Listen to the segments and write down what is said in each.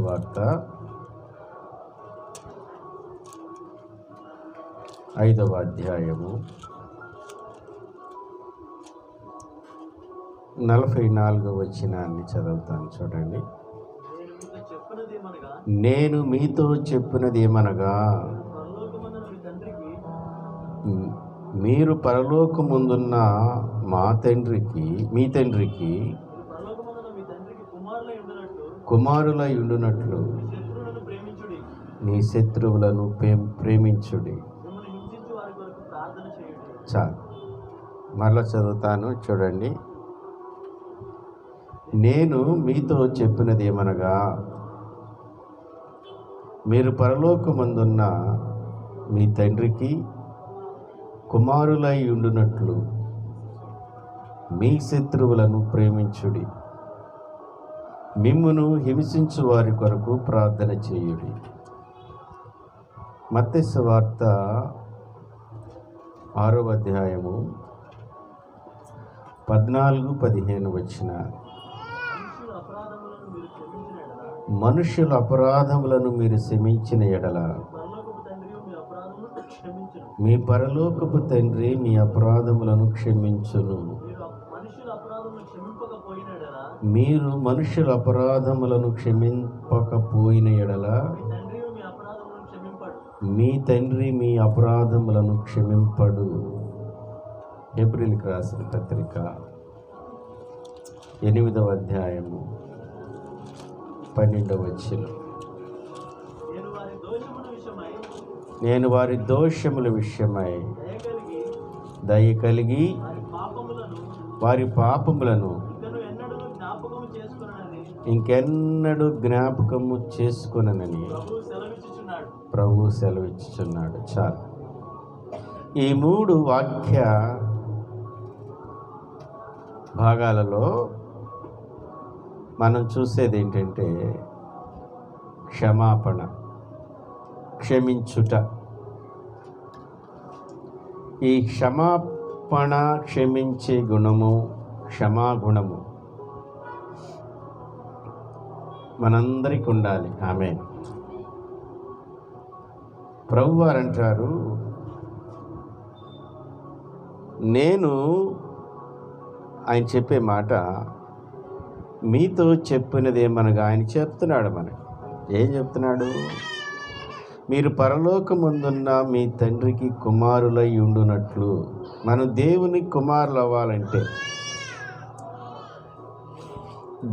వార్త 5వ అధ్యాయము 44వ వచనాన్ని చదువుతాను చూడండి. నేను మీతో చెప్పినది ఏమనగా, మీరు పరలోకమందున్న మీ తండ్రికి కుమారులై ఉండునట్లు నీ శత్రువులను ప్రేమించుడి. చాలు, మరలా చదువుతాను చూడండి. నేను మీతో చెప్పినది ఏమనగా, మీరు పరలోకమందున్న మీ తండ్రికి కుమారులై ఉండునట్లు మీ శత్రువులను ప్రేమించుడి, మిమ్మును హింసించు వారి కొరకు ప్రార్థన చేయుడి. మత్తయి సువార్త 6వ అధ్యాయము 14-15 వచనాలు. మనుషుల అపరాధములను మీరు క్షమించిన ఎడల మీ పరలోకపు తండ్రి మీ అపరాధములను క్షమించును. మీరు మనుషుల అపరాధములను క్షమింపకపోయిన ఎడల మీ తండ్రి మీ అపరాధములను క్షమింపడు. ఏప్రిల్కి రాసిన పత్రిక 8వ అధ్యాయము 12వ వచనం. నేను వారి దోషముల విషయమై దయ కలిగి వారి పాపములను ఇంకెన్నడూ జ్ఞాపకము చేసుకొననని ప్రభు సెలవిచ్చుచున్నాడు. చాలు. ఈ 3 వాక్య భాగాలలో మనం చూసేది ఏంటంటే క్షమాపణ, క్షమించుట. ఈ క్షమాపణ, క్షమించే గుణము, క్షమాగుణము మనందరికీ ఉండాలి. ఆమేన్. ప్రభువారు అంటారు, ఆయన చెప్పే మాట మీతో చెప్పినది ఏమనగా, ఆయన చెప్తున్నాడు మనకి. ఏం చెప్తున్నాడు? మీరు పరలోకమందున్న మీ తండ్రికి కుమారులై ఉండునట్లు. మనం దేవుని కుమారులు అవ్వాలంటే,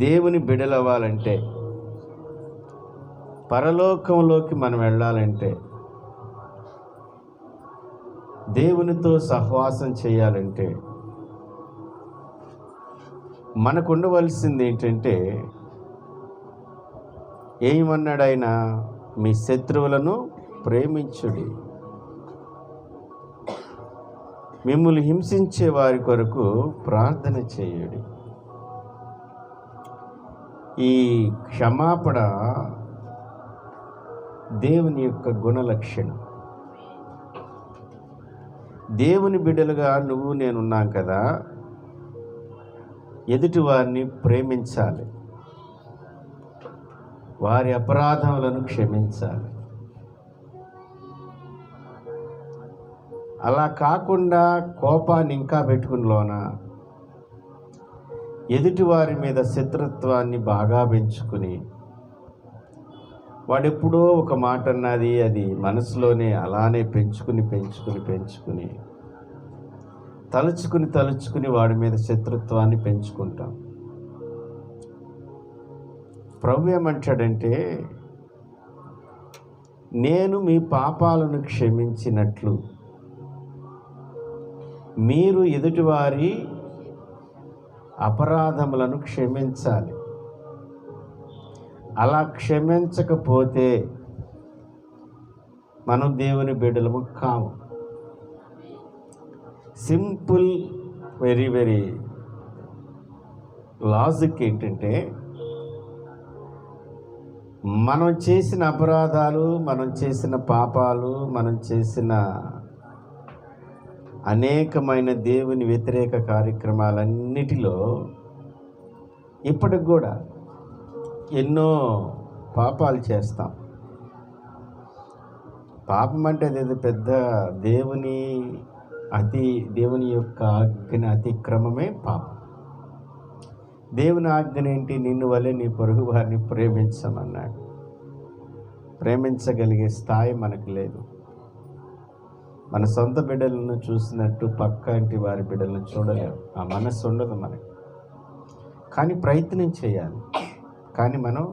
దేవుని బిడ్డలు అవ్వాలంటే, పరలోకంలోకి మనం వెళ్ళాలంటే, దేవునితో సహవాసం చేయాలంటే మనకు ఉండవలసింది ఏంటంటే, ఏమన్నాడు ఆయన? మీ శత్రువులను ప్రేమించుడి, మిమ్మల్ని హింసించే వారి కొరకు ప్రార్థన చేయుడి. ఈ క్షమాపణ దేవుని యొక్క గుణలక్షణం. దేవుని బిడ్డలుగా నువ్వు నేనున్నాం కదా, ఎదుటి వారిని ప్రేమించాలి, వారి అపరాధములను క్షమించాలి. అలా కాకుండా కోపాన్ని ఇంకా పెట్టుకుని లోన ఎదుటి వారి మీద శత్రుత్వాన్ని బాగా పెంచుకుని, వాడెప్పుడో ఒక మాట అన్నది అది మనసులోనే అలానే పెంచుకుని తలుచుకుని వాడి మీద శత్రుత్వాన్ని పెంచుకుంటాం. ప్రభు ఏమంటాడంటే, నేను మీ పాపాలను క్షమించినట్లు మీరు ఎదుటివారి అపరాధములను క్షమించాలి. అలా క్షమించకపోతే మనం దేవుని బిడ్డలము కాము. సింపుల్, వెరీ వెరీ లాజిక్ ఏంటంటే, మనం చేసిన అపరాధాలు, మనం చేసిన పాపాలు, మనం చేసిన అనేకమైన దేవుని వ్యతిరేక కార్యక్రమాలన్నిటిలో ఇప్పటికి కూడా ఎన్నో పాపాలు చేస్తాం. పాపం అంటే అదేదో పెద్ద దేవుని యొక్క ఆజ్ఞ అతిక్రమమే పాపం. దేవుని ఆజ్ఞ ఏంటి? నిన్ను వలె నీ పొరుగు వారిని ప్రేమించమన్నాడు. ప్రేమించగలిగే స్థాయి మనకు లేదు. మన సొంత బిడ్డలను చూసినట్టు పక్క ఇంటి వారి బిడ్డలను చూడలేము. ఆ మనస్సు ఉండదు మనకి. కానీ ప్రయత్నం చేయాలి. కానీ మనం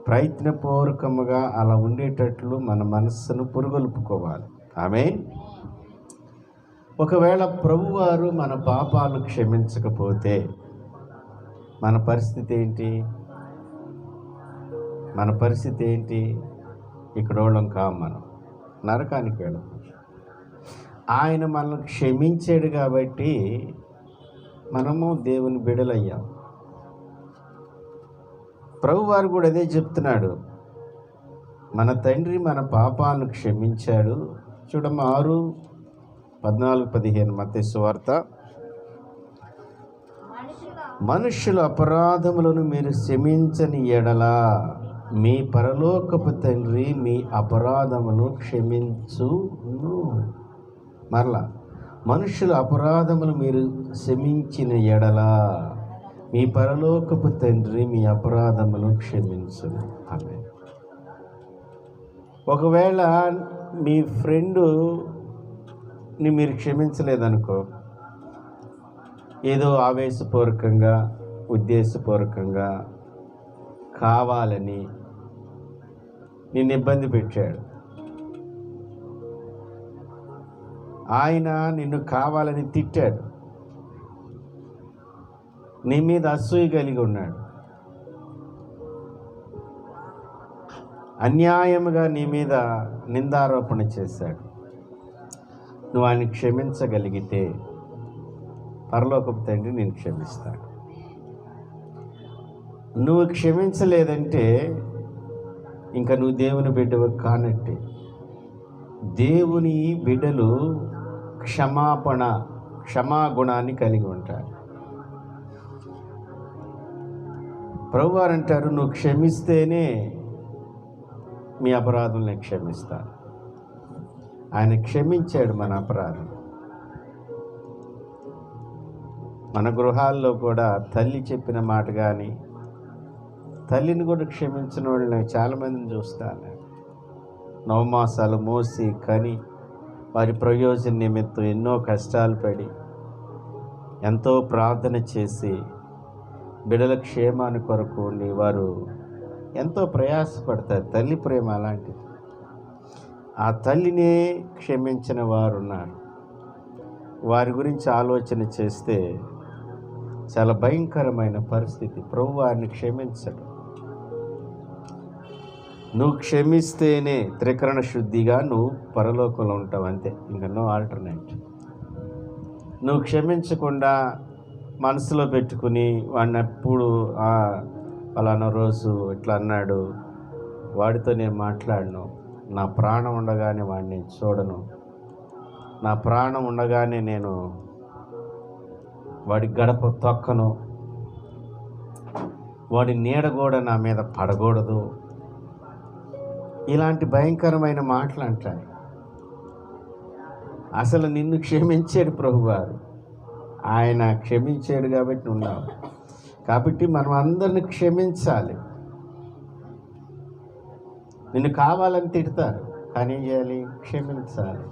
ప్రయత్నపూర్వకముగా అలా ఉండేటట్లు మన మనస్సును పురుగొల్పుకోవాలి. ఆమేన్. ఒకవేళ ప్రభువారు మన పాపాలు క్షమించకపోతే మన పరిస్థితి ఏంటి? మన పరిస్థితి ఏంటి? ఇక్కడోళ్ళం కాం, మనం నరకానికి వెళ్ళం. ఆయన మనల్ని క్షమించాడు కాబట్టి మనము దేవుని బిడ్డలయ్యాం. ప్రభువారు కూడా అదే చెప్తున్నాడు. మన తండ్రి మన పాపాలను క్షమించాడు. చూడమ్మా 6:14-15 మత్తయి సువార్త. మనుష్యుల అపరాధములను మీరు క్షమించని ఎడల మీ పరలోకపు తండ్రి మీ అపరాధమును క్షమించును. మరలా, మనుష్యుల అపరాధములు మీరు క్షమించిన ఎడల మీ పరలోకపు తండ్రి మీ అపరాధమును క్షమించును. ఆమేన్. ఒకవేళ మీ ఫ్రెండుని మీరు క్షమించలేదనుకో, ఏదో ఆవేశపూర్వకంగా ఉద్దేశపూర్వకంగా కావాలని నిన్ను ఇబ్బంది పెట్టాడు. ఆయన నిన్ను కావాలని తిట్టాడు. నీ మీద అసూయ కలిగి ఉన్నాడు. అన్యాయముగా నీ మీద నిందారోపణ చేశాడు. నువ్వు ఆయన్ని క్షమించగలిగితే పరలోకపు తండ్రి నేను క్షమిస్తాడు. నువ్వు క్షమించలేదంటే ఇంకా నువ్వు దేవుని బిడ్డవు కానట్టే. దేవుని బిడ్డలు క్షమాగుణాన్ని కలిగి ఉంటారు. ప్రభువారు అంటారు, నువ్వు క్షమిస్తేనే మీ అపరాధం నేను క్షమిస్తాను. ఆయన క్షమించాడు మన అపరాధం. మన గృహాల్లో కూడా తల్లి చెప్పిన మాట కానీ, తల్లిని కూడా క్షమించిన వాళ్ళని చాలామందిని చూస్తాను. నవమాసాలు మోసి కని వారి ప్రయోజన నిమిత్తం ఎన్నో కష్టాలు పడి ఎంతో ప్రార్థన చేసి బిడ్డల క్షేమాన్ని కొరకు ఉండి వారు ఎంతో ప్రయాసపడతారు. తల్లి ప్రేమ అలాంటిది. ఆ తల్లినే క్షమించిన వారు ఉన్నారు. వారి గురించి ఆలోచన చేస్తే చాలా భయంకరమైన పరిస్థితి. ప్రభు వారిని క్షమించడు. నువ్వు క్షమిస్తేనే త్రికరణ శుద్ధిగా నువ్వు పరలోకంలో ఉంటావు, అంతే. ఇంకా నో ఆల్టర్నేట్. నువ్వు క్షమించకుండా మనసులో పెట్టుకుని వాడిని ఎప్పుడు పలానా రోజు ఇట్లా అన్నాడు, వాడితో నేను మాట్లాడను, నా ప్రాణం ఉండగానే వాడిని చూడను, నా ప్రాణం ఉండగానే నేను వాడి గడప తొక్కను, వాడి నీడ కూడా నా మీద పడకూడదు, ఇలాంటి భయంకరమైన మాటలు అంటాయి. అసలు నిన్ను క్షమించాడు ప్రభువారు. ఆయన క్షమించాడు కాబట్టి ఉన్నావు. కాబట్టి మనం అందరిని క్షమించాలి. నిన్ను కావాలని తిడతారు, కానీ ఏం చేయాలి? క్షమించాలి.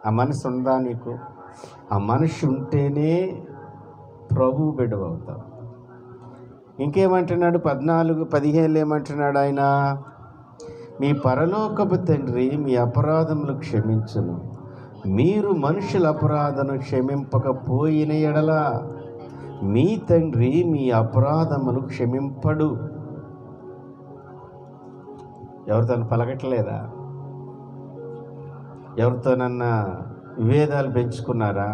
ఆ మనసు ఉందా నీకు? ఆ మనసు ఉంటేనే ప్రభు బిడ్డవవుతావు. ఇంకేమంటున్నాడు? 14-15 ఏమంటున్నాడు ఆయన? మీ పరలోకపు తండ్రి మీ అపరాధములు క్షమించును. మీరు మనుషుల అపరాధను క్షమింపకపోయిన ఎడల మీ తండ్రి మీ అపరాధమును క్షమింపడు. ఎవరితో పలకట్లేదా? ఎవరితోనన్నా విభేదాలు పెంచుకున్నారా?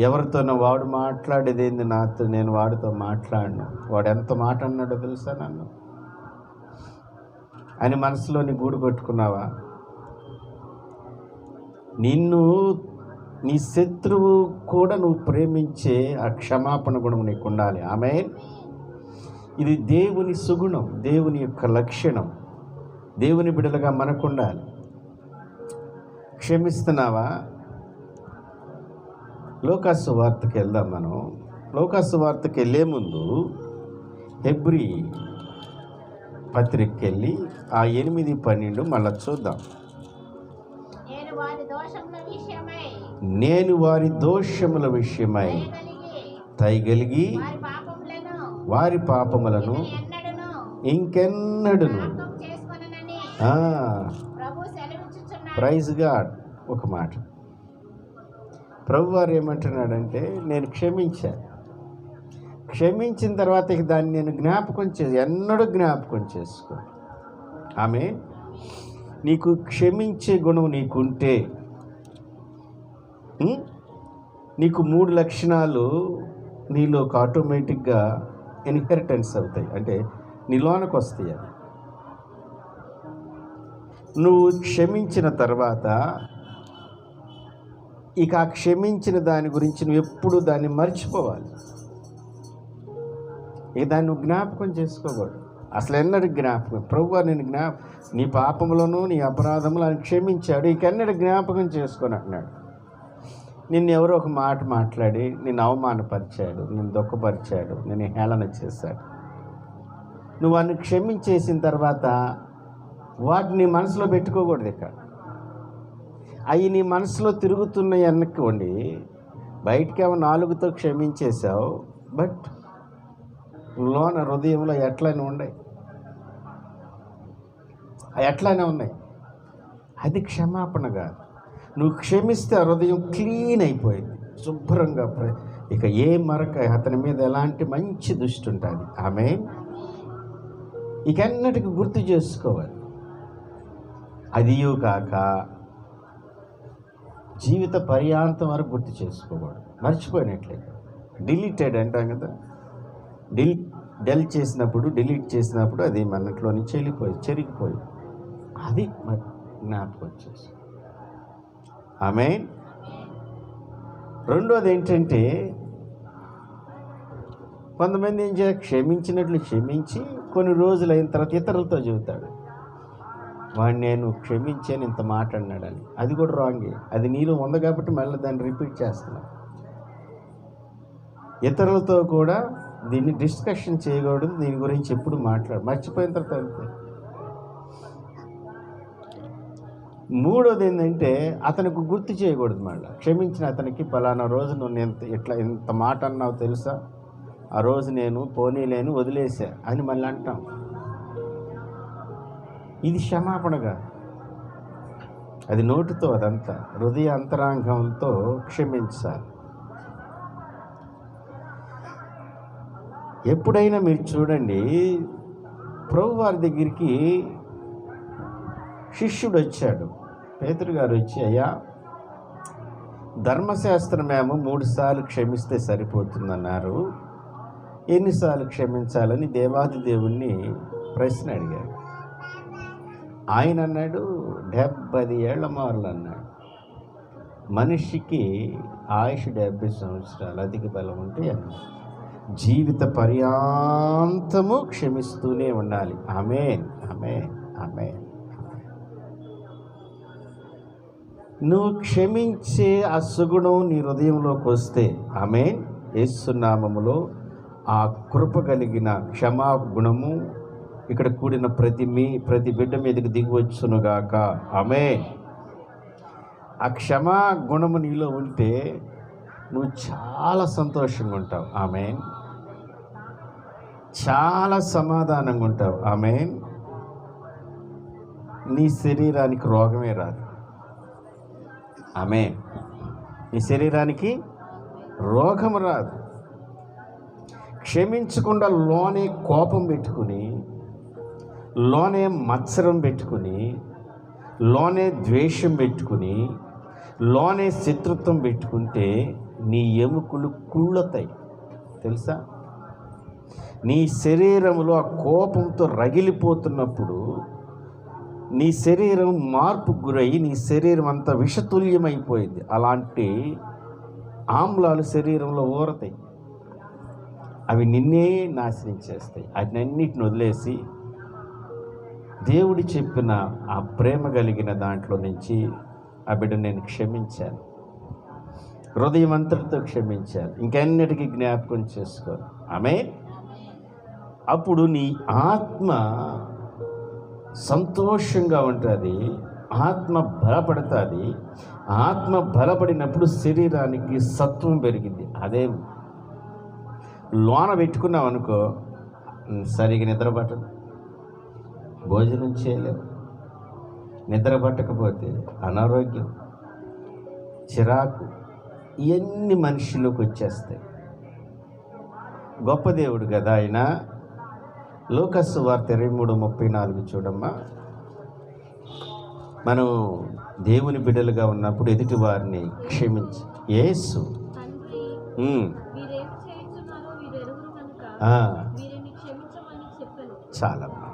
ఎవరితోనో వాడు మాట్లాడేది ఏంది నాతో, నేను వాడితో మాట్లాడను, వాడు ఎంత మాట అన్నాడో తెలుసా నన్ను అని మనసులోని గూడు కొట్టుకున్నావా? నిన్ను నీ శత్రువు కూడా నువ్వు ప్రేమించే ఆ క్షమాపణ గుణం నీకు ఉండాలి. ఆమేన్. ఇది దేవుని సుగుణం, దేవుని యొక్క లక్షణం. దేవుని బిడ్డలుగా మనకు ఉండాలి. క్షమిస్తున్నావా? లోకాసు వార్తకి వెళ్దాం. మనం లోకాసు వార్తకి వెళ్ళే ముందు హెబ్రీ పత్రికకి వెళ్ళి ఆ 8:12 మళ్ళా చూద్దాం. నేను వారి దోషముల విషయమై దయగలిగి వారి పాపములను ఇంకెన్నడును. Praise God. ఒక మాట ప్రభు వారు ఏమంటున్నాడంటే, నేను క్షమించిన తర్వాత ఇక దాన్ని నేను ఎన్నడూ జ్ఞాపకం చేసుకో. ఆమె నీకు క్షమించే గుణం నీకుంటే నీకు 3 లక్షణాలు నీలోకి ఆటోమేటిక్గా ఇన్హెరిటెన్స్ అవుతాయి, అంటే నీలోనికి వస్తాయి. నువ్వు క్షమించిన తర్వాత ఇక ఆ క్షమించిన దాని గురించి నువ్వు ఎప్పుడు దాన్ని మర్చిపోవాలి. ఇక దాన్ని నువ్వు జ్ఞాపకం చేసుకోకూడదు. అసలు ఎన్నడూ జ్ఞాపకం. ప్రభువు నేను నీ పాపములను నీ అపరాధములు అని క్షమించాడు, ఇక ఎన్నడూ జ్ఞాపకం చేసుకొని అంటున్నాడు. నిన్ను ఎవరో ఒక మాట మాట్లాడి నిన్ను అవమానపరిచాడు, నిన్ను దుఃఖపరిచాడు, నిన్ను హేళన చేశాడు. నువ్వు అన్ని క్షమించేసిన తర్వాత వాటిని మనసులో పెట్టుకోకూడదు. ఇక అవి నీ మనసులో తిరుగుతున్నాయి అనుకోండి. బయటికేమో నాలుగుతో క్షమించేశావు, బట్ లోన హృదయంలో ఎట్లనే ఉన్నాయి, ఎట్లానే ఉన్నాయి. అది క్షమాపణ కాదు. నువ్వు క్షమిస్తే ఆ హృదయం క్లీన్ అయిపోయింది, శుభ్రంగా. ఇక ఏ మరక అతని మీద ఎలాంటి మంచి దృష్టి ఉంటుంది. ఆమె ఇక ఎన్నటికి గుర్తు చేసుకోవాలి. అదియూ కాక జీవిత పర్యాంతం వరకు గుర్తు చేసుకోకూడదు. మర్చిపోయినట్లయితే డిలీటెడ్ అంటాం కదా, డిలీట్ చేసినప్పుడు అది మనట్లో నుంచి చెరిగిపోయి అది జ్ఞాపకం వచ్చేసి. ఆమేన్. రెండోది ఏంటంటే, కొంతమంది ఏం చేయాలి, క్షమించినట్లు క్షమించి కొన్ని రోజులు అయిన తర్వాత ఇతరులతో చెబుతాడు, వాడిని నేను క్షమించాను ఇంత మాట అన్నాడని. అది కూడా రాంగే. అది నీలో ఉంది కాబట్టి మళ్ళీ దాన్ని రిపీట్ చేస్తున్నా. ఇతరులతో కూడా దీన్ని డిస్కషన్ చేయకూడదు, దీని గురించి ఎప్పుడు మర్చిపోయిన తర్వాత అంతే. మూడోది ఏంటంటే, అతనికి గుర్తు చేయకూడదు. మళ్ళీ క్షమించిన అతనికి పలానా రోజు నువ్వు ఇంత మాట అన్నావు తెలుసా, ఆ రోజు నేను పోనీలేను వదిలేసా అని మళ్ళీ అంటాం. ఇది క్షమాపణగా, అది నోటితో, అదంతా హృదయ అంతరాంగంతో క్షమించాలి. ఎప్పుడైనా మీరు చూడండి, ప్రభు వారి దగ్గరికి శిష్యుడు వచ్చాడు, పేతురు గారు వచ్చి, అయ్యా ధర్మశాస్త్రమేమో 3 సార్లు క్షమిస్తే సరిపోతుందన్నారు, ఎన్నిసార్లు క్షమించాలని దేవాది దేవుణ్ణి ప్రశ్న అడిగాడు. ఆయన అన్నాడు 70 ఏళ్ల మార్లు అన్నాడు. మనిషికి ఆయుష్ 70 సంవత్సరాలు, అధిక బలం ఉంటే జీవిత పర్యాంతము క్షమిస్తూనే ఉండాలి. ఆమేన్, ఆమేన్, ఆమేన్. నువ్వు క్షమించే ఆ సుగుణం నీ హృదయంలోకి వస్తే, ఆమేన్, యేసు నామములో ఆ కృప కలిగిన క్షమా గుణము ఇక్కడ కూడిన ప్రతి బిడ్డ మీదకి దిగివచ్చునుగాక. ఆమేన్. ఆ క్షమా గుణము నీలో ఉంటే నువ్వు చాలా సంతోషంగా ఉంటావు. ఆమేన్. చాలా సమాధానంగా ఉంటావు. ఆమేన్. నీ శరీరానికి రోగమే రాదు. ఆమేన్. నీ శరీరానికి రోగం రాదు. క్షమించకుండా లోనే కోపం పెట్టుకుని, లోనే మత్సరం పెట్టుకుని, లోనే ద్వేషం పెట్టుకుని, లోనే శత్రుత్వం పెట్టుకుంటే నీ ఎముకలు కుళ్ళతాయి తెలుసా. నీ శరీరంలో ఆ కోపంతో రగిలిపోతున్నప్పుడు నీ శరీరం మార్పుకు గురయ్యి నీ శరీరం అంతా విషతుల్యమైపోయింది. అలాంటి ఆమ్లాలు శరీరంలో ఊరతాయి. అవి నిన్నే నాశనం చేస్తాయి. వాటినన్నిటిని వదిలేసి దేవుడు చెప్పిన ఆ ప్రేమ కలిగిన దాంట్లో నుంచి ఆ బిడ్డను నేను క్షమించాను, హృదయం అంతటితో క్షమించాను, ఇంకెన్నిటికీ జ్ఞాపకం చేసుకోను. ఆమేన్. అప్పుడు నీ ఆత్మ సంతోషంగా ఉంటుంది, ఆత్మ బలపడుతుంది. ఆత్మ బలపడినప్పుడు శరీరానికి సత్వం పెరిగింది. అదే లోన పెట్టుకున్నాం అనుకో, సరిగా నిద్ర పట్టదు, భోజనం చేయలేవు, నిద్ర పట్టకపోతే అనారోగ్యం, చిరాకు, ఇవన్నీ మనిషిలోకి వచ్చేస్తాయి. గొప్ప దేవుడు కదా ఆయన. లూకాసు సువార్త 23:34 చూడమ్మా. మనం దేవుని బిడ్డలుగా ఉన్నప్పుడు ఎదుటి వారిని క్షమించి యేసు చాలమ్మా,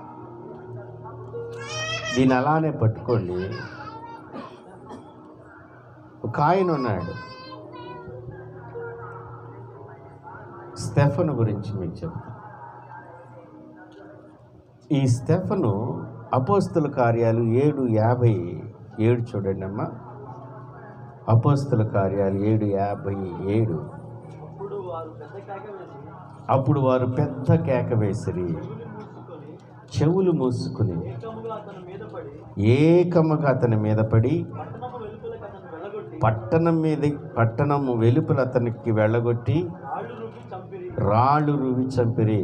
దీన్ని అలానే పట్టుకోండి. ఒక ఆయన ఉన్నాడు, స్టెఫను గురించి మీకు చెప్తాను. ఈ స్టెఫను అపోస్తల కార్యాలు 7:57 చూడండి అమ్మా. అపోస్తల కార్యాలు 7:57. అప్పుడు వారు పెద్ద కేక వేసిరి, చెవులు మూసుకుని ఏకముగా అతని మీద పడి పట్టణము వెలుపల అతనికి వెళ్ళగొట్టి రాళ్ళు రువి చంపిరి.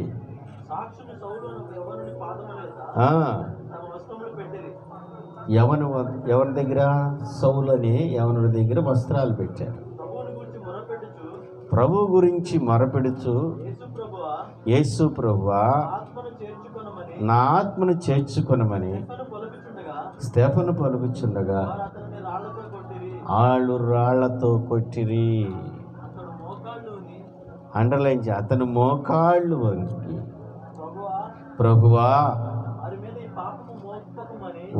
ఎవరి దగ్గర? సౌలని యవనుడి దగ్గర వస్త్రాలు పెట్టారు. ప్రభు గురించి మొరపెడుచు, యేసు ప్రభువా నా ఆత్మను చేర్చుకొనమని స్టెఫను పలుకుచుండగా వాళ్ళు రాళ్లతో కొట్టిరి. అండర్లైన్ చే, అతను మోకాళ్ళు వంగి, ప్రభువా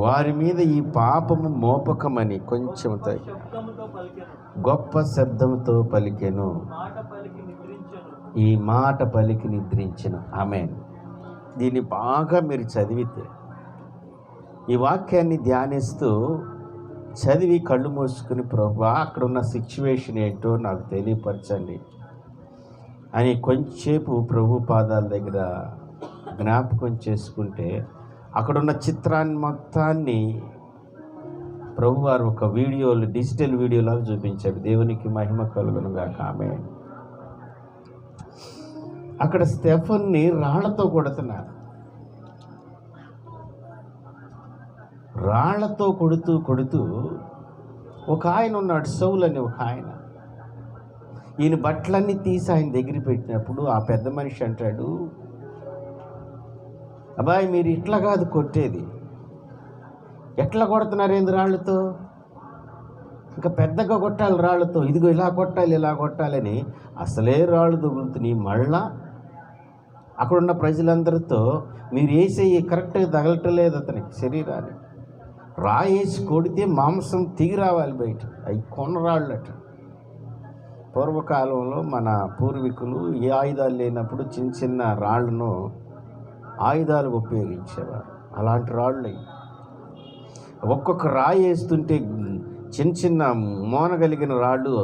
వారి మీద ఈ పాపము మోపకమని కొంచెం గొప్ప శబ్దంతో పలికెను. ఈ మాట పలికి నిద్రించెను. ఆమేన్. దీన్ని బాగా మీరు చదివితే, ఈ వాక్యాన్ని ధ్యానిస్తూ చదివి కళ్ళు మూసుకుని, ప్రభువా అక్కడ ఉన్న సిచ్యువేషన్ ఏంటో నాకు తెలియపరచండి అని కొంచెంసేపు ప్రభు పాదాల దగ్గర జ్ఞాపకం చేసుకుంటే, అక్కడున్న చిత్రాన్ని మొత్తాన్ని ప్రభువారు ఒక వీడియోలు, డిజిటల్ వీడియోలాగా చూపించాడు. దేవునికి మహిమ కలుగునుగాక. ఆమేన్. అక్కడ స్టెఫన్ని రాళ్లతో కొడుతున్నారు. రాళ్లతో కొడుతూ ఒక ఆయన ఉన్నాడు, సౌలు అని ఒక ఆయన. ఈయన బట్టలన్నీ తీసి ఆయన దగ్గర పెట్టినప్పుడు ఆ పెద్ద మనిషి అంటాడు, అబ్బాయి మీరు ఇట్లా కాదు కొట్టేది, ఎట్లా కొడుతున్నారు ఏంది రాళ్ళతో, ఇంకా పెద్దగా కొట్టాలి రాళ్ళతో, ఇదిగో ఇలా కొట్టాలి ఇలా కొట్టాలని అసలే రాళ్ళు తగులుతున్నాయి. మళ్ళా అక్కడున్న ప్రజలందరితో మీరు వేసే కరెక్ట్గా తగలటలేదు అతనికి శరీరాన్ని, రాయేసి కొడితే మాంసం తిగి రావాలి బయట. అవి కొనరాళ్ళట. పూర్వకాలంలో మన పూర్వీకులు ఏ ఆయుధాలు లేనప్పుడు చిన్న చిన్న రాళ్లను ఆయుధాలకు ఉపయోగించేవారు. అలాంటి రాళ్ళు అవి. ఒక్కొక్క రాయి వేస్తుంటే చిన్న చిన్న మోనగలిగిన రాళ్ళు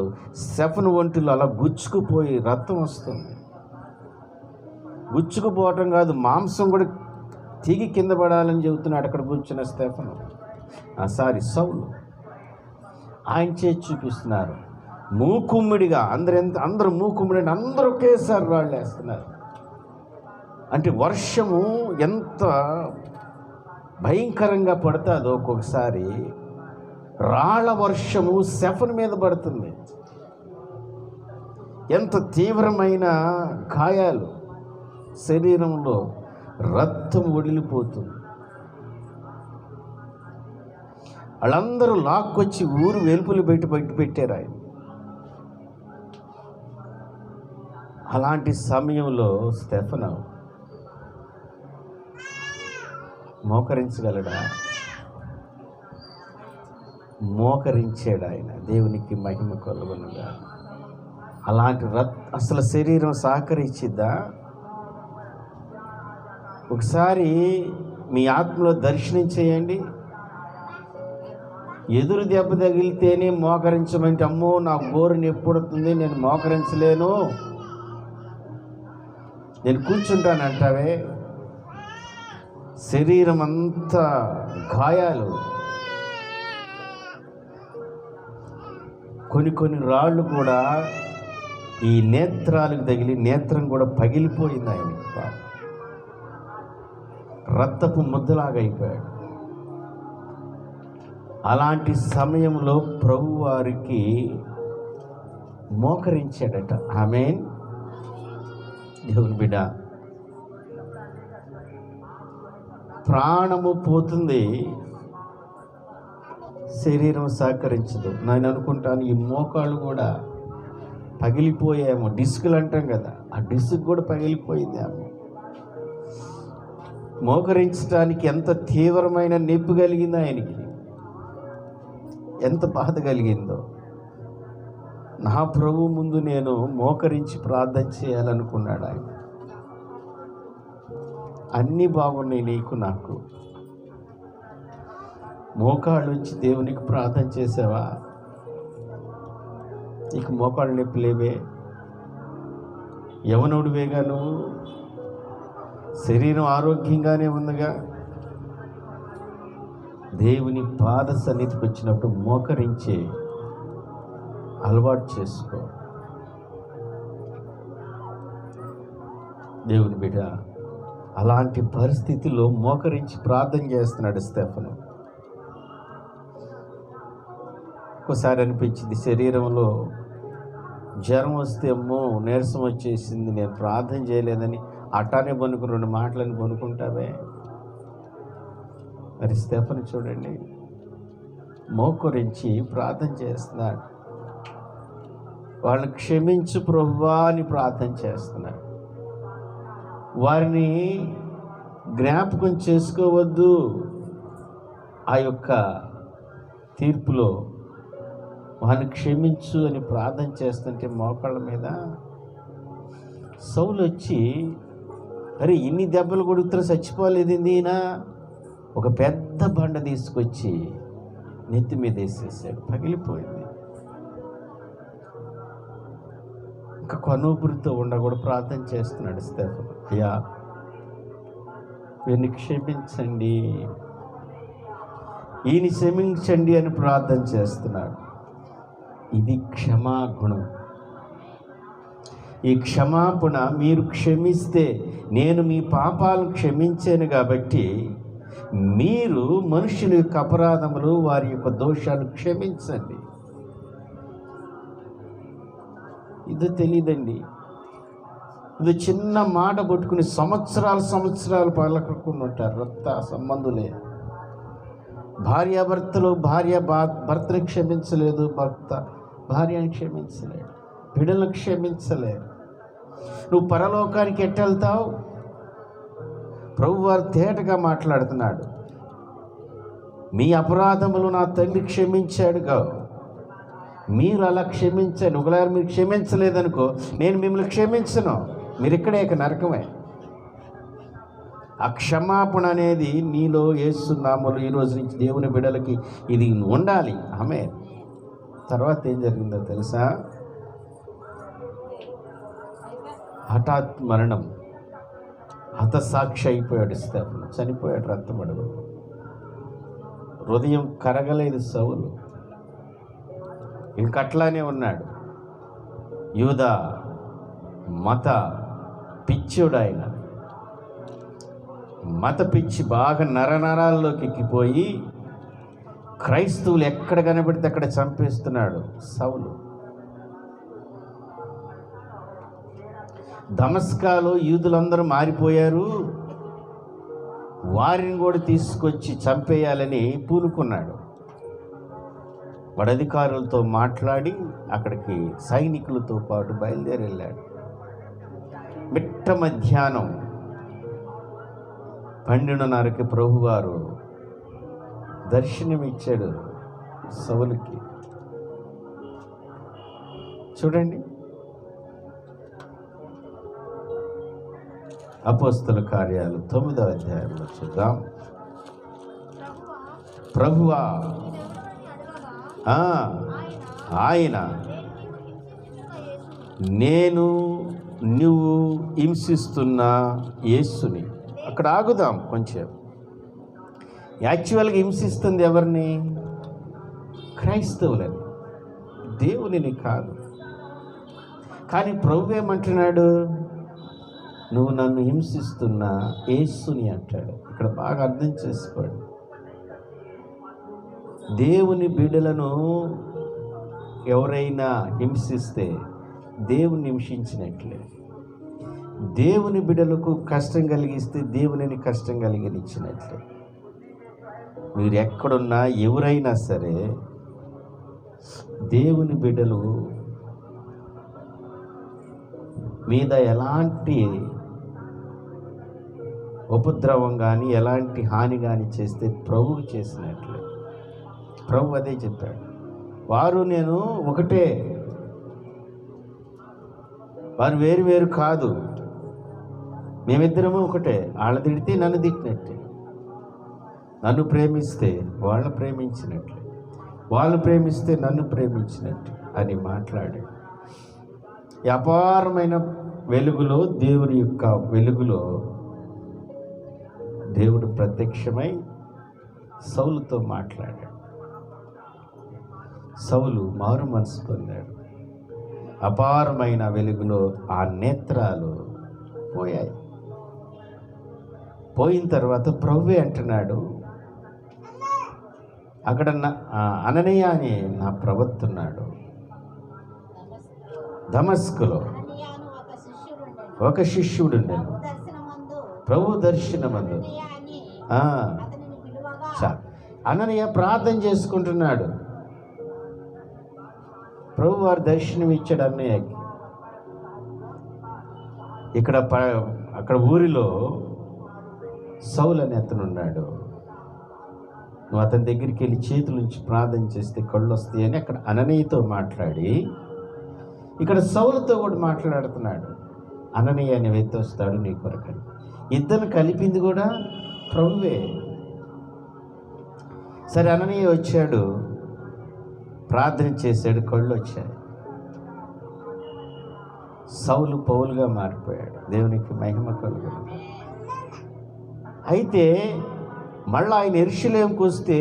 స్టెఫను ఒంటిలో అలా గుచ్చుకుపోయి రక్తం వస్తుంది. గుచ్చుకుపోవటం కాదు, మాంసం కూడా తిగి కింద పడాలని చెబుతున్నాడు అక్కడ కూర్చున్న స్టెఫను, సౌలు. ఆయన చేసి చూపిస్తున్నారు మూకుమ్మిడిగా. అందరూ మూకుమ్మిడి, అందరూ ఒకేసారి రాళ్ళు వేస్తున్నారు. అంటే వర్షము ఎంత భయంకరంగా పడుతుందో ఒక్కొక్కసారి రాళ్ళ వర్షము స్టెఫను మీద పడుతుంది. ఎంత తీవ్రమైన గాయాలు, శరీరంలో రక్తం వడిలిపోతుంది. వాళ్ళందరూ లాక్కొచ్చి ఊరు వెలుపులు బయట పెట్టారు ఆయన. అలాంటి సమయంలో స్టెఫను మోకరించగలడా? మోకరించాడు ఆయన. దేవునికి మహిమ కలుగునుగా. అలాంటి అసలు శరీరం సహకరించిద్దా? ఒకసారి మీ ఆత్మలో దర్శనం చేయండి. ఎదురు దెబ్బ తగిలితేనే మోకరించమంటే, అమ్మో నా గోరు నొప్పుడుతుంది, నేను మోకరించలేను, నేను కూర్చుంటానంటావే. శరీరం అంతా గాయాలు, కొన్ని రాళ్ళు కూడా ఈ నేత్రాలకు తగిలి నేత్రం కూడా పగిలిపోయింది. ఆయనకి రక్తపు ముద్దలాగా అయిపోయాడు. అలాంటి సమయంలో ప్రభు వారికి మోకరించాడట. ఆమేన్. దేవుని బిడ్డ, ప్రాణము పోతుంది, శరీరం సహకరించదు. నేను అనుకుంటాను ఈ మోకాళ్ళు కూడా పగిలిపోయాము. డిస్కులు అంటాం కదా, ఆ డిస్క్ కూడా పగిలిపోయిందేమో. మోకరించడానికి ఎంత తీవ్రమైన నొప్పి కలిగిందో ఆయనకి, ఎంత బాధ కలిగిందో. నా ప్రభు ముందు నేను మోకరించి ప్రార్థన చేయాలనుకున్నాడు ఆయన. అన్నీ బాగున్నాయి నీకు నాకు. మోకాళ్ళు వచ్చి దేవునికి ప్రార్థన చేసావా? నీకు మోకాళ్ళు నొప్పి లేవే, యవనుడివేగా నువ్వు, శరీరం ఆరోగ్యంగానే ఉందిగా. దేవుని పాద సన్నిధికి వచ్చినప్పుడు మోకరించే అలవాటు చేసుకో. దేవుని బిడ్డ, అలాంటి పరిస్థితిలో మోకరించి ప్రార్థన చేస్తున్నాడు స్టెఫను. ఒక్కోసారి అనిపించింది, శరీరంలో జ్వరం వస్తే అమ్మో నీరసం వచ్చేసింది, నేను ప్రార్థన చేయలేదని అట్టానే పనుకుని 2 మాటలని పనుకుంటావే. మరి స్టెఫను చూడండి, మోకరించి ప్రార్థన చేస్తున్నాడు. వాళ్ళని క్షమించు ప్రభువా అని ప్రార్థన చేస్తున్నాడు. వారిని జ్ఞాపకం చేసుకోవద్దు. ఆ యొక్క తీర్పులో వారిని క్షమించు అని ప్రార్థన చేస్తుంటే మోకాళ్ళ మీద సౌలు వచ్చి, అరే ఇన్ని దెబ్బలు కొడుకుతా చచ్చిపోలేదు ఈయన, ఒక పెద్ద బండ తీసుకొచ్చి నెత్తి మీద వేసేసాడు. పగిలిపోయింది. ఇంకా కనూపురితో కూడా ప్రార్థన చేస్తున్నాడు స్టెఫను. అయ్యా వీరిని క్షమించండి, ఈయన క్షమించండి అని ప్రార్థన చేస్తున్నాడు. ఇది క్షమాగుణం. ఈ క్షమాపణ మీరు క్షమిస్తే, నేను మీ పాపాలను క్షమించాను కాబట్టి మీరు మనుషుల యొక్క అపరాధములు, వారి యొక్క దోషాలు క్షమించండి. ఇది తెలియదండి. ఇది చిన్న మాట పట్టుకుని సంవత్సరాలు పలకకుండా ఉంటారు. రక్త సంబంధులే. భార్యాభర్తలు, భర్తను క్షమించలేదు, భర్త భార్యను క్షమించలేడు, బిడ్డలను క్షమించలేరు. నువ్వు పరలోకానికి ఎట్టెళ్తావు? ప్రభువారు తేటగా మాట్లాడుతున్నాడు. మీ అపరాధములు నా తండ్రి క్షమించాడుగా, మీరు అలా క్షమించండి. ఒకవేళ మీరు క్షమించలేదనుకో, నేను మిమ్మల్ని క్షమించను, మీరు ఇక్కడే ఇక నరకమే. ఆ క్షమాపణ అనేది నీలో యేసు నామములో ఈ రోజు నుంచి దేవుని బిడ్డలకి ఇది ఉండాలి. ఆమె తర్వాత ఏం జరిగిందో తెలుసా? హఠాత్ మరణం. హతసాక్షి అయిపోయాడు స్టెఫను. చనిపోయాడు రక్తమడుగు. హృదయం కరగలేదు సౌలు, ఇంకట్లానే ఉన్నాడు. యూదా మత పిచ్చుడు. ఆయన మత పిచ్చి బాగా నరనరాల్లోకి ఎక్కిపోయి క్రైస్తవులు ఎక్కడ కనబడితే అక్కడ చంపేస్తున్నాడు సౌలు. దమస్కాలో యూదులందరూ మారిపోయారు, వారిని కూడా తీసుకొచ్చి చంపేయాలని పూనుకున్నాడు. వాడు అధికారులతో మాట్లాడి అక్కడికి సైనికులతో పాటు బయలుదేరి వెళ్ళాడు. మిట్ట మధ్యాహ్నం 12:30కి ప్రభువారు దర్శనమిచ్చాడు సౌలుకి. చూడండి, అపోస్తల కార్యాలు 9వ అధ్యాయంలో చూద్దాం. ప్రభువా, ఆయన నువ్వు హింసిస్తున్న యేసుని. అక్కడ ఆగుదాం కొంచెం. యాక్చువల్గా హింసిస్తుంది ఎవరిని? క్రైస్తవులని, దేవునిని కాదు. కానీ ప్రభు ఏమంటున్నాడు? నువ్వు నన్ను హింసిస్తున్న యేసుని అంటాడు. ఇక్కడ బాగా అర్థం చేసుకోండి. దేవుని బిడ్డలను ఎవరైనా హింసిస్తే దేవుని హింసించినట్లే. దేవుని బిడ్డలకు కష్టం కలిగిస్తే దేవునిని కష్టం కలిగించినట్లే. మీరు ఎక్కడున్నా ఎవరైనా సరే దేవుని బిడ్డలు మీద ఎలాంటి ఉపద్రవం కానీ ఎలాంటి హాని కానీ చేస్తే ప్రభువు చేసినట్లే. ప్రభు అదే చెప్పాడు. వారు నేను ఒకటే, వారు వేరు వేరు కాదు, మేమిద్దరము ఒకటే. వాళ్ళ తిడితే నన్ను తిట్టినట్టే, నన్ను ప్రేమిస్తే వాళ్ళు ప్రేమించినట్లే, వాళ్ళు ప్రేమిస్తే నన్ను ప్రేమించినట్టు అని మాట్లాడి ఈ అపారమైన వెలుగులో, దేవుని యొక్క వెలుగులో దేవుడు ప్రత్యక్షమై సౌలుతో మాట్లాడాడు. సౌలు మారు మనసు పొందాడు. అపారమైన వెలుగులో ఆ నేత్రాలు పోయాయి. పోయిన తర్వాత ప్రభువే అంటున్నాడు, అక్కడ అననీయ అని నా ప్రవక్తున్నాడు. దమస్కులో ఒక శిష్యుడుండెను. ప్రభు దర్శనమందు అననీయ ప్రార్థన చేసుకుంటున్నాడు. ప్రభు వారు దర్శనం ఇచ్చాడు అన్నయ్యకి. అక్కడ ఊరిలో సౌలు అని అతను ఉన్నాడు. నువ్వు అతని దగ్గరికి వెళ్ళి చేతుల నుంచి ప్రార్థన చేస్తే కళ్ళు వస్తాయని అక్కడ అననీయతో మాట్లాడి, ఇక్కడ సౌలుతో కూడా మాట్లాడుతున్నాడు. అననీయ అని వ్యక్తి వస్తాడు నీ కొరకని. ఇద్దరు కలిపింది కూడా ప్రభువే. సరే, అననీయ వచ్చాడు, ప్రార్థన చేశాడు, కళ్ళు వచ్చాయి. సౌలు పౌలుగా మారిపోయాడు. దేవునికి మహిమ కలుగును. అయితే మళ్ళీ ఆయన యెరూషలేముకు వస్తే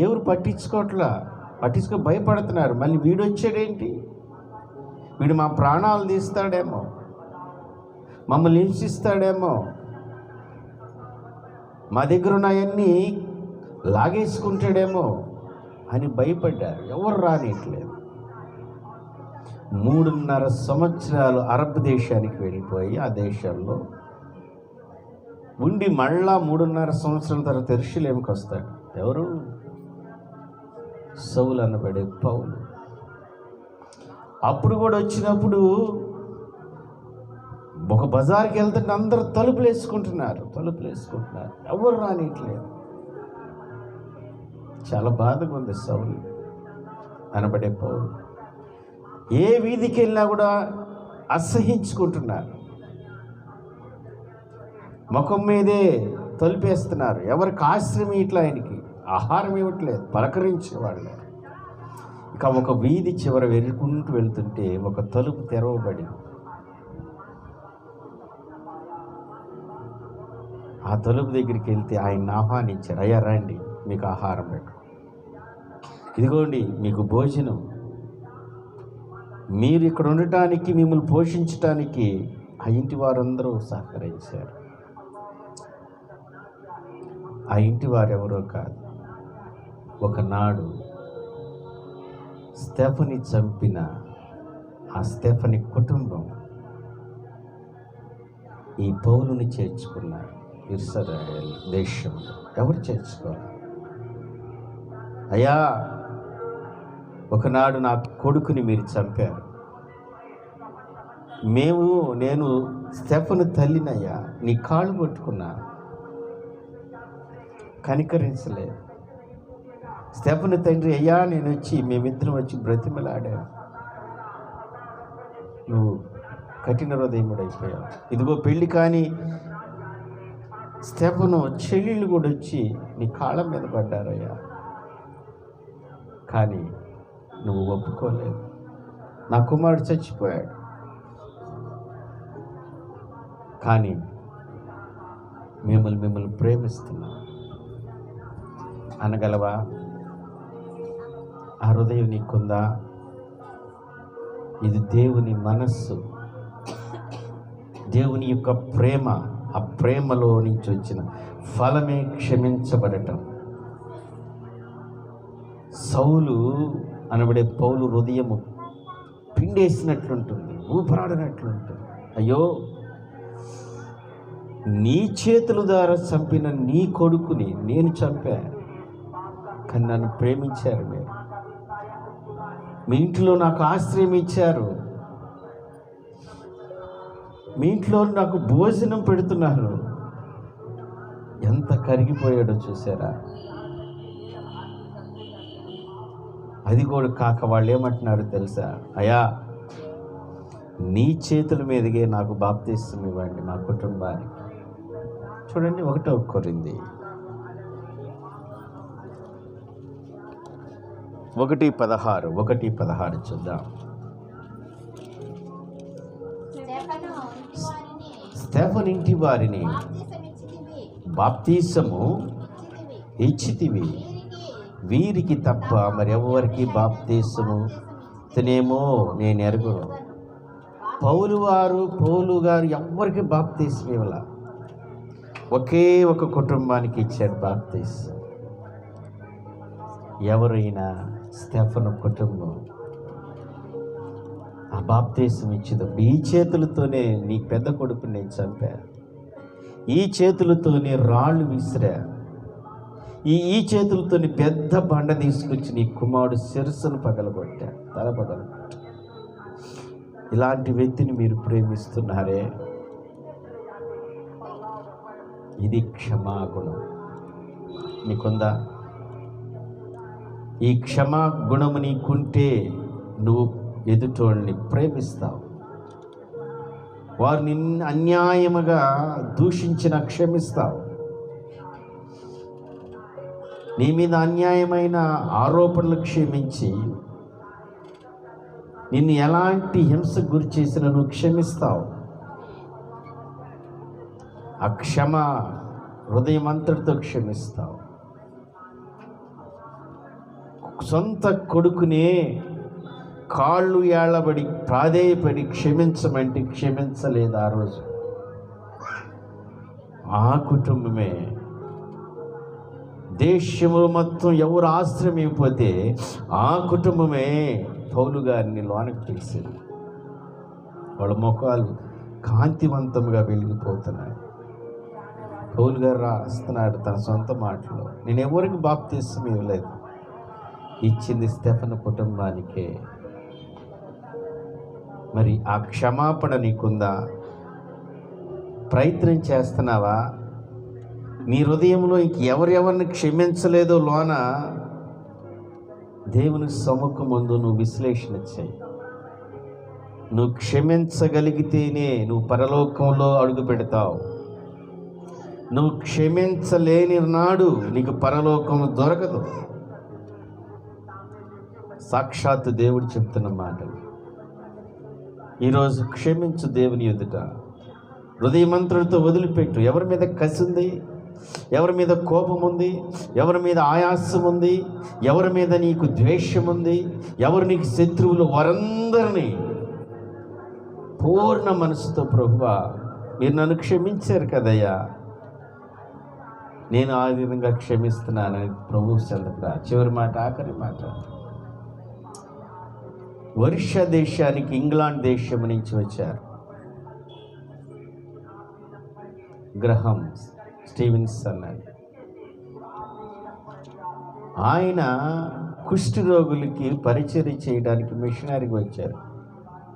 ఎవరు పట్టించుకో భయపడుతున్నారు. మళ్ళీ వీడు వచ్చాడేంటి, వీడు మా ప్రాణాలు తీస్తాడేమో, మమ్మల్ని హింసిస్తాడేమో, మా దగ్గర ఉన్నాయన్నీ లాగేసుకుంటాడేమో అని భయపడ్డారు. ఎవరు రానిట్లేదు. 3.5 సంవత్సరాలు అరబ్ దేశానికి వెళ్ళిపోయి ఆ దేశాల్లో ఉండి మళ్ళా 3.5 సంవత్సరాల తర్వాత యెరూషలేముకి వస్తాడు. ఎవరు? సౌలు అనబడే పౌలు. అప్పుడు కూడా వచ్చినప్పుడు ఒక బజార్కి వెళ్తుంటే అందరూ తలుపులు వేసుకుంటున్నారు. ఎవరు రానిట్లేదు. చాలా బాధగా ఉంది సౌలు అనబడే పౌలు. ఏ వీధికి వెళ్ళినా కూడా అసహించుకుంటున్నారు. ముఖం మీదే తలుపేస్తున్నారు. ఎవరికి ఆశ్రయం ఇట్లా, ఆయనకి ఆహారం ఇవ్వట్లేదు, పలకరించేవాళ్ళు. ఇక ఒక వీధి చివర వెళ్ళుకుంటూ వెళ్తుంటే ఒక తలుపు తెరవబడి ఆ తలుపు దగ్గరికి వెళ్తే ఆయన్ని ఆహ్వానించారు. అయ్యా రండి, మీకు ఆహారం పెట్టు, ఇదిగోండి మీకు భోజనం, మీరు ఇక్కడ ఉండటానికి, మిమ్మల్ని పోషించటానికి ఆ ఇంటి వారందరూ సహకరించారు. ఆ ఇంటి వారెవరో కాదు, ఒకనాడు స్టెఫని చంపిన ఆ స్టెఫని కుటుంబం ఈ పౌలుని చేర్చుకున్నారు. ఇశ్రాయేలు దేశంలో ఎవరు చేర్చుకోవాలి? అయ్యా, ఒకనాడు నా కొడుకుని మీరు చంపారు, నేను స్టెఫను తల్లినయ్యా, నీ కాళ్ళు పట్టుకున్నా, కనికరించలేదు. స్టెఫను తండ్రి, అయ్యా మేమిద్దరం వచ్చి బ్రతిమలాడాను, నువ్వు కఠిన హృదయముడైపోయావు. ఇదిగో పెళ్లి కాని స్టెఫను చెల్లెళ్ళు కూడా వచ్చి నీ కాళ్ళ మీద పడ్డారయ్యా, కానీ నువ్వు ఒప్పుకోలేదు. నా కుమారుడు చచ్చిపోయాడు, కానీ మిమ్మల్ని ప్రేమిస్తున్నా అనగలవా? ఆ హృదయం నీకుందా? ఇది దేవుని మనస్సు, దేవుని యొక్క ప్రేమ. ఆ ప్రేమలో నుంచి వచ్చిన ఫలమే క్షమించబడటం. సౌలు అనబడే పౌలు హృదయము పిండేసినట్లుంటుంది, ఊపరాడినట్లుంటుంది. అయ్యో, నీ చేతుల ద్వారా చంపిన నీ కొడుకుని నేను చంపా, కానీ నన్ను ప్రేమించారు. మీరు మీ ఇంట్లో నాకు ఆశ్రయం ఇచ్చారు, మీ ఇంట్లో నాకు భోజనం పెడుతున్నారు. ఎంత కరిగిపోయాడో చూసారా? అది కూడా కాక వాళ్ళు ఏమంటున్నారు తెలుసా? అయ్యా, నీ చేతుల మీదగే నాకు బాప్తిసం ఇవ్వండి మా కుటుంబానికి. చూడండి 1 కొరింథీ 1:16 చూద్దాం. స్టెఫను ఇంటి వారిని బాప్తిసము ఇచ్చితివి, వీరికి తప్ప మరెవరికి బాప్తిసము ఇతనేమో నేను ఎరుగును. పౌలు గారు ఎవరికి బాప్తిసం ఇవ్వాల, ఒకే ఒక కుటుంబానికి ఇచ్చాడు బాప్తిసం. ఎవరైనా స్టెఫను కుటుంబం ఆ బాప్తిసం ఇచ్చేటప్పుడు ఈ చేతులతోనే నీ పెద్ద కొడుకుని నేను చంపా, ఈ చేతులతోనే రాళ్ళు విసిరా, ఈ చేతులతోని పెద్ద బండ తీసుకొచ్చి నీ కుమారుడు శిరస్సును పగలగొట్టా, తల పగలగొట్టా. ఇలాంటి వ్యక్తిని మీరు ప్రేమిస్తున్నారే, ఇది క్షమాగుణం. నీకుందా? ఈ క్షమా గుణము నీకుంటే నువ్వు ఎదుటోళ్ళని ప్రేమిస్తావు. వారు నిన్ను అన్యాయముగా దూషించిన క్షమిస్తావు. నీ మీద అన్యాయమైన ఆరోపణలు క్షమించి నిన్ను ఎలాంటి హింసకు గురి చేసినా నువ్వు క్షమిస్తావు. ఆ క్షమ హృదయం అంతటితో క్షమిస్తావు. సొంత కొడుకునే కాళ్ళు ఏళ్లబడి ప్రాధేయపడి క్షమించమంటే క్షమించలేదు ఆ రోజు. ఆ కుటుంబమే దేశంలో మొత్తం ఎవరు ఆశ్రమైపోతే ఆ కుటుంబమే పౌలు గారిని లోనికి పిలిచింది. వాళ్ళ ముఖాలు కాంతివంతంగా వెలిగిపోతున్నాయి. పౌలు గారు రాస్తున్నాడు తన సొంత మాటలో, నేను ఎవరికి బాప్తిసం ఇవ్వలేదు, ఇచ్చింది స్టెఫను కుటుంబానికే. మరి ఆ క్షమాపణ నీకుందా? ప్రయత్నం చేస్తున్నావా? నీ హృదయంలో ఎవరెవరిని క్షమించలేదో లోన దేవుని సముఖం ముందు నువ్వు విశ్లేషణ చేయి. నువ్వు క్షమించగలిగితేనే నువ్వు పరలోకంలో అడుగు పెడతావు. నువ్వు క్షమించలేని నాడు నీకు పరలోకం దొరకదు. సాక్షాత్తు దేవుడు చెప్తున్న మాటలు. ఈరోజు క్షమించు దేవుని ఎదుట, హృదయమంతుడితో వదిలిపెట్టు. ఎవరి మీద కసి ఉంది, ఎవరి మీద కోపం ఉంది, ఎవరి మీద ఆయాసం ఉంది, ఎవరి మీద నీకు ద్వేషం ఉంది, ఎవరు నీకు శత్రువులు, వారందరినీ పూర్ణ మనసుతో, ప్రభువా మీరు నన్ను క్షమించారు కదయ్యా, నేను ఆ విధంగా క్షమిస్తున్నానని ప్రభువు చెందక. చివరి మాట, ఆఖరి మాట. వర్ష దేశానికి ఇంగ్లాండ్ దేశం నుంచి వచ్చారు గ్రహం స్టీవెన్సన్ అని. ఆయన కుష్టి రోగులకి పరిచర్య చేయడానికి మిషనరీకి వచ్చారు.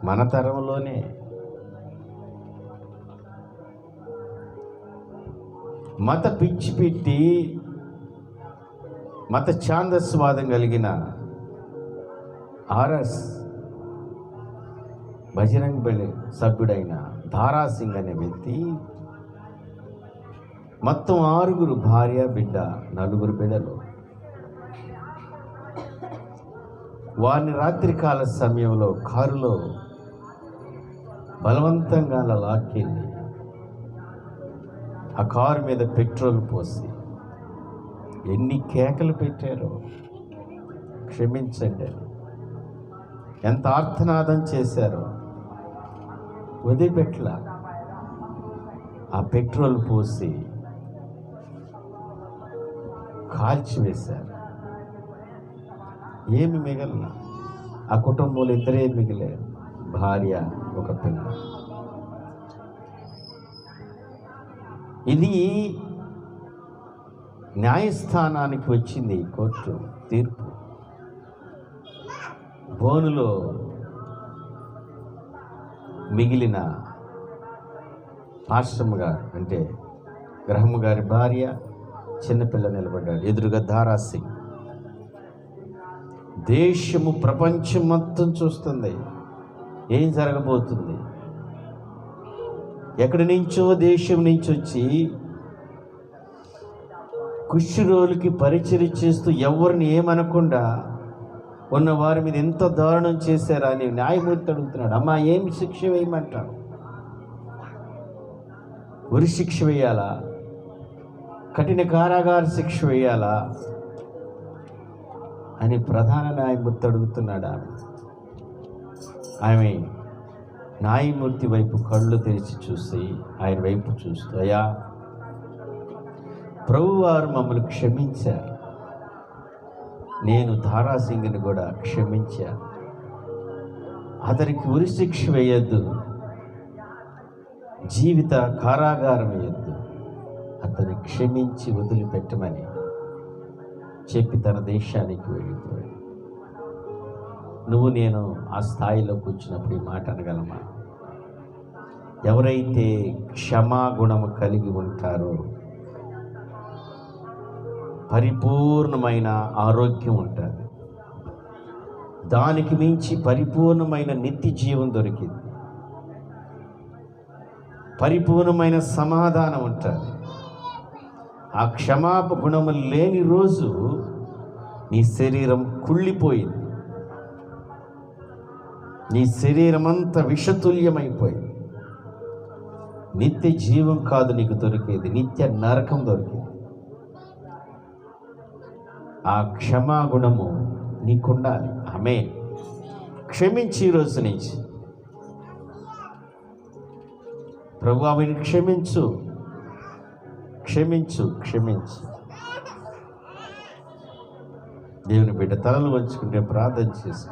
మన తరంలోనే మత పిచ్చి పెట్టి మత ఛాందస్వాదం కలిగిన ఆర్ఎస్ బజరంగ్ దళ సభ్యుడైన దారాసింగ్ అనే వ్యక్తి మొత్తం 6 భార్య బిడ్డ 4 బిడ్డలు. వారిని రాత్రికాల సమయంలో కారులో బలవంతంగా అలా లాక్కెళ్ళి ఆ కారు మీద పెట్రోల్ పోసి ఎన్ని కేకలు పెట్టారో క్షమించండి అని, ఎంత ఆర్తనాదం చేశారో వదిలిపెట్టలా. ఆ పెట్రోల్ పోసి కాల్చివేశారు. ఏమి మిగల, ఆ కుటుంబంలో 2 మిగిలారు, భార్య, ఒక పిల్ల. ఇది న్యాయస్థానానికి వచ్చింది కోర్టు తీర్పు. బోనులో మిగిలిన పాస్టమ్ గారు అంటే గ్రహం గారి భార్య, చిన్నపిల్ల నిలబడ్డాడు. ఎదురుగా దారాసింగ్. దేశము, ప్రపంచం మొత్తం చూస్తుంది ఏం జరగబోతుంది. ఎక్కడి నుంచో దేశం నుంచి వచ్చి కుష్ఠరోగులకి పరిచర్య చేస్తూ ఎవరిని ఏమనకుండా ఉన్న వారి మీద ఎంత దారుణం చేశారా అని న్యాయమూర్తి అడుగుతున్నాడు. అమ్మా, ఏమి శిక్ష వేయమంటారు? ఉరి శిక్ష వేయాలా? కఠిన కారాగార శిక్ష వేయాలా అని ప్రధాన న్యాయమూర్తి అడుగుతున్నాడు. ఆమె న్యాయమూర్తి వైపు కళ్ళు తెరిచి చూసి ఆయన వైపు చూస్తూ, అయ్యా, ప్రభువారు మమ్మల్ని క్షమించారు, నేను దారాసింగ్ని కూడా క్షమించాను, అతనికి ఉరి శిక్ష వేయొద్దు, జీవిత కారాగారం వేయొద్దు, అతన్ని క్షమించి వదిలిపెట్టమని చెప్పి తన దేశానికి వెళ్ళిపోయాడు. నువ్వు నేను ఆ స్థాయిలో కూర్చున్నప్పుడు ఈ మాట అనగలమా? ఎవరైతే క్షమాగుణము కలిగి ఉంటారో పరిపూర్ణమైన ఆరోగ్యం ఉంటుంది. దానికి మించి పరిపూర్ణమైన నిత్య జీవం దొరికింది. పరిపూర్ణమైన సమాధానం ఉంటుంది. ఆ క్షమాప గుణము లేని రోజు నీ శరీరం కుళ్ళిపోయింది, నీ శరీరం అంతా విషతుల్యమైపోయింది. నిత్య జీవం కాదు నీకు దొరికేది, నిత్య నరకం దొరికింది. ఆ క్షమాగుణము నీకుండాలి. ఆమె క్షమించి ఈ రోజు నుంచి, ప్రభు ఆమెను క్షమించు, క్షమించు, క్షమించు. దేవుని బిడ్డ తలలు వంచుకుంటే ప్రార్థన చేసి